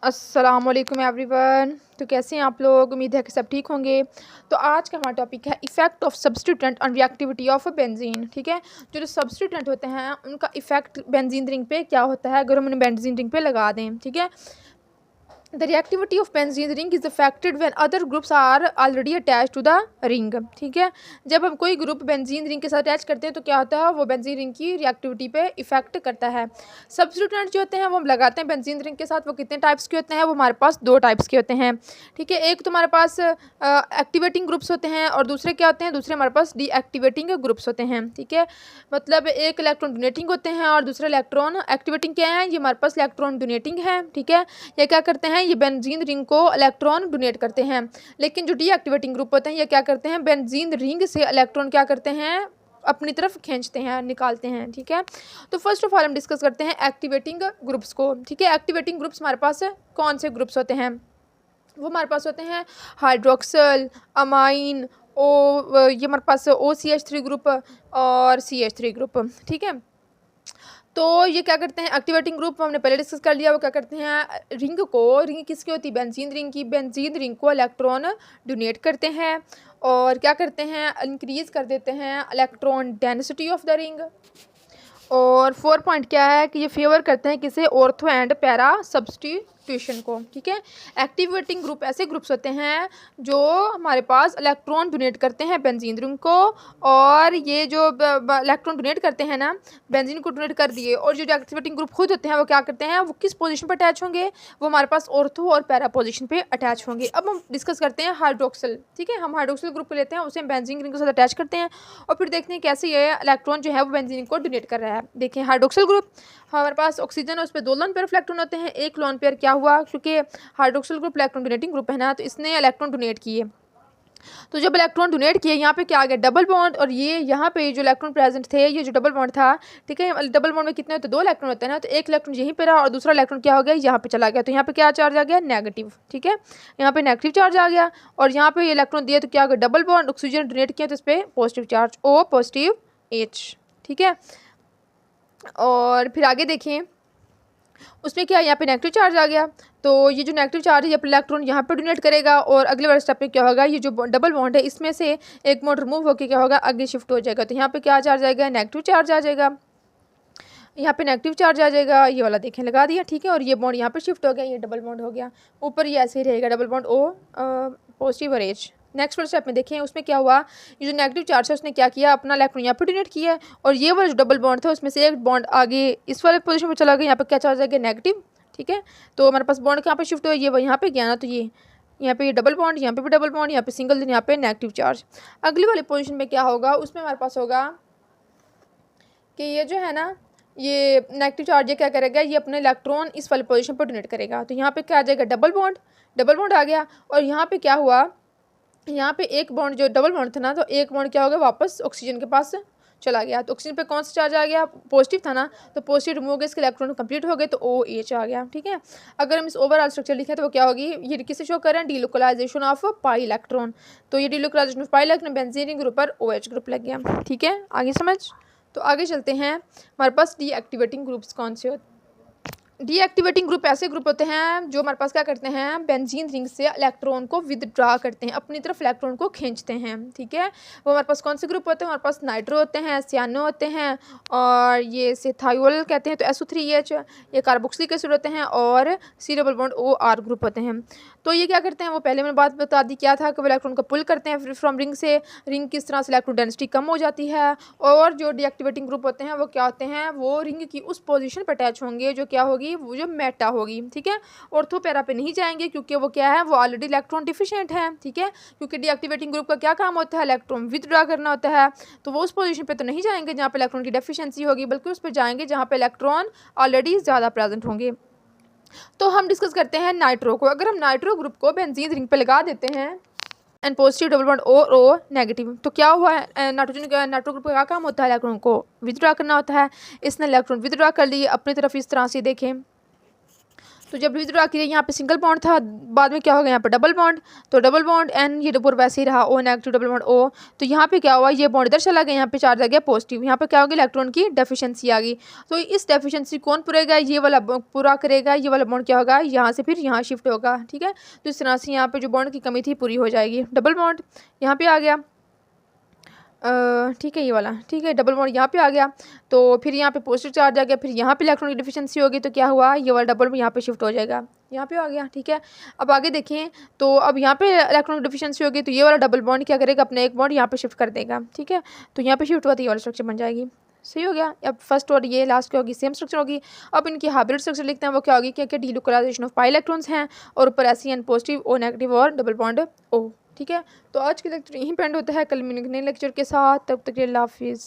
अस्सलाम वालेकुम एवरीवन। तो कैसे हैं आप लोग? उम्मीद है कि सब ठीक होंगे। तो आज का हमारा टॉपिक है effect of substituent on reactivity of benzene. ठीक है, जो सब्स्टिट्यूएंट होते हैं उनका इफ़ेक्ट बेंजीन रिंग पे क्या होता है अगर हम उन्हें बेंजीन रिंग पे लगा दें। ठीक है, the reactivity of benzene ring is affected when other groups are already attach to the ring. ठीक है, जब हम कोई ग्रुप बेंजीन रिंग के साथ अटैच करते हैं तो क्या होता है, वो बेंजीन रिंग की रिएक्टिविटी पे इफेक्ट करता है। सब्स्टिट्यूएंट जो होते हैं वो हम लगाते हैं बेंजीन रिंग के साथ, वो कितने टाइप्स के होते हैं? वो हमारे पास दो टाइप्स के होते हैं। ठीक है, एक तो हमारे पास एक्टिवेटिंग ग्रुप्स होते हैं और दूसरे क्या होते हैं, दूसरे हमारे पास डीएक्टिवेटिंग ग्रुप्स होते हैं। ठीक है, मतलब एक इलेक्ट्रॉन डोनेटिंग होते हैं और दूसरा इलेक्ट्रॉन एक्टिवेटिंग। क्या है, ये हमारे पास इलेक्ट्रॉन डोनेटिंग है। ठीक है, ये क्या करते हैं, ये बेंजीन रिंग को इलेक्ट्रॉन डोनेट करते हैं। लेकिन जो डीएक्टिवेटिंग ग्रुप होते हैं ये क्या करते हैं, बेंजीन रिंग से इलेक्ट्रॉन क्या करते हैं, अपनी तरफ खींचते हैं, निकालते हैं। ठीक है, तो फर्स्ट ऑफ ऑल हम डिस्कस करते हैं एक्टिवेटिंग ग्रुप्स को। ठीक है, एक्टिवेटिंग ग्रुप्स हमारे पास कौन से ग्रुप्स होते हैं? वो हमारे पास होते हैं हाइड्रोक्सल, अमाइन, ये हमारे पास OCH3 ग्रुप और CH3 ग्रुप। ठीक है, तो ये क्या करते हैं, एक्टिवेटिंग ग्रुप हमने पहले डिस्कस कर लिया। वो क्या करते हैं, रिंग किसकी होती है, बेंजीन रिंग की। बेंजीन रिंग को इलेक्ट्रॉन डोनेट करते हैं और क्या करते हैं, इंक्रीज कर देते हैं electron density of the ring. और 4 पॉइंट क्या है कि ये फेवर करते हैं किसे, ऑर्थो एंड पैरा सब्स्टिट्यूशन को। ठीक है, एक्टिवेटिंग ग्रुप ऐसे ग्रुप्स होते हैं जो हमारे पास इलेक्ट्रॉन डोनेट करते हैं बेंजीन रिंग को, और ये जो इलेक्ट्रॉन डोनेट करते हैं ना, बेंजीन को डोनेट कर दिए, और जो एक्टिवेटिंग ग्रुप खुद होते हैं वो क्या करते हैं, वो किस पोजीशन पर अटैच होंगे, वो हमारे पास ऑर्थो और पैरा पोजीशन पे अटैच होंगे। अब हम डिस्कस करते हैं हाइड्रोक्सल। ठीक है, हम हाइड्रोक्सल ग्रुप को लेते हैं, उसे हम बेंजीन रिंग के साथ अटैच करते हैं और फिर देखते हैं कैसे ये इलेक्ट्रॉन जो है वो बेंजीन को डोनेट कर रहा है। देखिए हाइड्रोक्सल ग्रुप, हमारे पास ऑक्सीजन है, उस पर 2 लोन पेयर इलेक्ट्रॉन होते हैं। एक लोन पेयर क्या हुआ, क्योंकि hydroxyl group electron donating group है ना, तो इसने इलेक्ट्रॉन डोनेट किए। तो जब इलेक्ट्रॉन डोनेट किए, यहाँ पे क्या आ गया, डबल बॉन्ड, और ये यहाँ पे जो इलेक्ट्रॉन प्रेजेंट थे, ये जो डबल बॉन्ड था। ठीक है, डबल बॉन्ड में कितने होते हैं, 2 इलेक्ट्रॉन होते हैं ना, तो एक इलेक्ट्रॉन यहीं पे रहा और दूसरा इलेक्ट्रॉन क्या हो गया, यहाँ पे चला गया। तो यहाँ पे क्या चार्ज आ गया, नेगेटिव। ठीक है, यहाँ पे नेगेटिव चार्ज आ गया, और यहाँ पे ये इलेक्ट्रॉन दिया तो क्या हो गया, डबल बॉन्ड, ऑक्सीजन डोनेट किया तो इस पर positive charge, O positive H। ठीक है, और फिर आगे देखें उसमें क्या, यहाँ पे नेगेटिव चार्ज आ गया। तो ये जो नेगेटिव चार्ज है ये इलेक्ट्रॉन यहाँ पे डोनेट करेगा, और अगले वाले स्टेप पे क्या होगा, ये जो डबल बॉन्ड है इसमें से एक बॉन्ड रिमूव होकर क्या होगा, आगे शिफ्ट हो जाएगा। तो यहाँ पे क्या चार्ज आएगा, नेगेटिव चार्ज आ जाएगा, यहाँ पे नेगेटिव चार्ज आ जाएगा, ये वाला देखें लगा दिया। ठीक है, और ये बॉन्ड यहाँ पे शिफ्ट हो गया, ये डबल बॉन्ड हो गया। ऊपर ये ऐसे ही रहेगा, डबल बॉन्ड O पॉजिटिव और H। नेक्स्ट वाले स्टेप में देखें उसमें क्या हुआ, ये जो नेगेटिव चार्ज है उसने क्या किया, अपना इलेक्ट्रॉन यहाँ पे डोनेट किया, और ये वाला जो डबल बॉन्ड था उसमें से एक बॉन्ड आगे इस वाले पोजीशन में चला गया, यहाँ पे क्या चार्ज आ गया, नेगेटिव। ठीक है, तो हमारे पास बॉन्ड कहाँ पे शिफ्ट हुआ, ये यहाँ पे गया ना, तो ये यहाँ पे डबल बॉन्ड, यहाँ पे भी डबल बॉन्ड, यहाँ पे सिंगल, यहाँ पे नेगेटिव चार्ज। अगली वाली पोजीशन में क्या होगा, उसमें हमारे पास होगा कि ये जो है ना, ये नेगेटिव चार्ज ये क्या करेगा, ये अपने इलेक्ट्रॉन इस वाले पोजीशन पर डोनेट करेगा। तो यहाँ पे क्या आ जाएगा, डबल बॉन्ड आ गया, और यहाँ पे क्या हुआ, यहाँ पे एक बॉन्ड जो डबल बॉन्ड था ना, तो एक बॉन्ड क्या हो गया, वापस ऑक्सीजन के पास चला गया। तो ऑक्सीजन पे कौन सा चार्ज आ गया, पॉजिटिव था ना, तो पॉजिटिव रिमूव हो गया, इसके इलेक्ट्रॉन कंप्लीट हो गए, तो OH आ गया। ठीक है, अगर हम इस ओवरऑल स्ट्रक्चर लिखें तो वो क्या होगी, ये किसे शो कर रहे हैं, डीलोकलाइजेशन ऑफ पाई इलेक्ट्रॉन। तो ये delocalisation of pi electron benzene ring group पर OH ग्रुप लग गया। ठीक है, आगे समझ। तो आगे चलते हैं, हमारे पास डीएक्टिवेटिंग ग्रुप्स कौन से होते हैं। डीएक्टिवेटिंग ग्रुप ऐसे ग्रुप होते हैं जो हमारे पास क्या करते हैं, बेंजीन रिंग से इलेक्ट्रॉन को विदड्रा करते हैं, अपनी तरफ इलेक्ट्रॉन को खींचते हैं। ठीक है, वो हमारे पास कौन से ग्रुप होते हैं, हमारे पास नाइट्रो होते हैं, सियानो होते हैं, और ये सेथायोल कहते हैं, तो SO3H, ये कार्बोक्सिलिक एसिड होते हैं, और C double bond OR group होते हैं। तो ये क्या करते हैं, वो पहले मैंने बात बता दी क्या था कि वो इलेक्ट्रॉन को पुल करते हैं फ्रॉम रिंग से, रिंग किस तरह से इलेक्ट्रॉन डेंसिटी कम हो जाती है। और जो डीएक्टिवेटिंग ग्रुप होते हैं वो क्या होते हैं, वो रिंग की उस पोजीशन पर अटैच होंगे जो क्या होगी, वो जो मेटा होगी। ठीक है, ऑर्थो पैरा पे नहीं जाएंगे क्योंकि वो क्या है, वो ऑलरेडी इलेक्ट्रॉन डिफिशिएंट है। ठीक है, क्योंकि डीएक्टिवेटिंग ग्रुप का क्या काम होता है, इलेक्ट्रॉन विथड्रॉ करना होता है, तो वो उस पोजीशन पे तो नहीं जाएंगे जहाँ पे इलेक्ट्रॉन की डेफिशिएंसी होगी, बल्कि उस पर जाएंगे जहाँ पे इलेक्ट्रॉन ऑलरेडी ज़्यादा प्रेजेंट होंगे। तो हम डिस्कस करते हैं नाइट्रो को। अगर हम नाइट्रो ग्रुप को बेंजीन रिंग पे लगा देते हैं and positive double bond O negative, तो क्या हुआ है, नाइट्रो ग्रुप का क्या काम होता है, इलेक्ट्रॉन को विथड्रॉ करना होता है। इसने इलेक्ट्रॉन विथड्रॉ कर लिए अपनी तरफ, इस तरह से देखें तो जब भी आखिर यहाँ पे सिंगल बॉन्ड था, बाद में क्या हो गया यहाँ पे डबल बॉन्ड, तो डबल बॉन्ड एन ये ऊपर वैसे ही रहा O negative double bond O. तो यहाँ पे क्या हुआ, ये बॉन्ड इधर चला गया, यहाँ पे चार्ज आ गया पॉजिटिव, यहाँ पे क्या होगी इलेक्ट्रॉन की डेफिशिएंसी आ गई। तो इस डेफिशिएंसी कौन पूरेगा, ये वाला पूरा करेगा, ये वाला बॉन्ड क्या होगा यहाँ से फिर यहाँ शिफ्ट होगा, ठीक है। तो इस तरह से यहाँ पे जो बॉन्ड की कमी थी पूरी हो जाएगी। डबल बॉन्ड यहाँ पे आ गया, ठीक है ये वाला, ठीक है डबल बॉन्ड यहाँ पे आ गया, तो फिर यहाँ पे पॉजिटिव चार्ज आ गया, फिर यहाँ पे इलेक्ट्रॉन की डिफिशिएंसी होगी, तो क्या हुआ ये वाला डबल यहाँ पे शिफ्ट हो जाएगा, यहाँ पे आ गया, ठीक है। अब आगे देखें, तो अब यहाँ पे इलेक्ट्रॉन की डिफिशिएंसी होगी, तो ये वाला डबल बॉन्ड क्या करेगा, अपने एक बॉन्ड यहाँ पे शिफ्ट कर देगा, ठीक है। तो यहाँ पे शिफ्ट हुआ तो ये वाला स्ट्रक्चर बन जाएगी, सही हो गया। अब फर्स्ट और ये लास्ट क्या होगी, सेम स्ट्रक्चर होगी। अब इनकी हाइब्रिड स्ट्रक्चर लिखते हैं, वो क्या होगी, क्या क्या डीलोकलाइजेशन ऑफ पाई इलेक्ट्रॉन्स हैं, और ऊपर S N positive O negative और डबल बॉन्ड ओ, ठीक है। तो आज के लेक्चर यहीं पे एंड होता है, कल मिलेंगे नए लेक्चर के साथ, तब तक के लिए अल्लाह हाफिज़।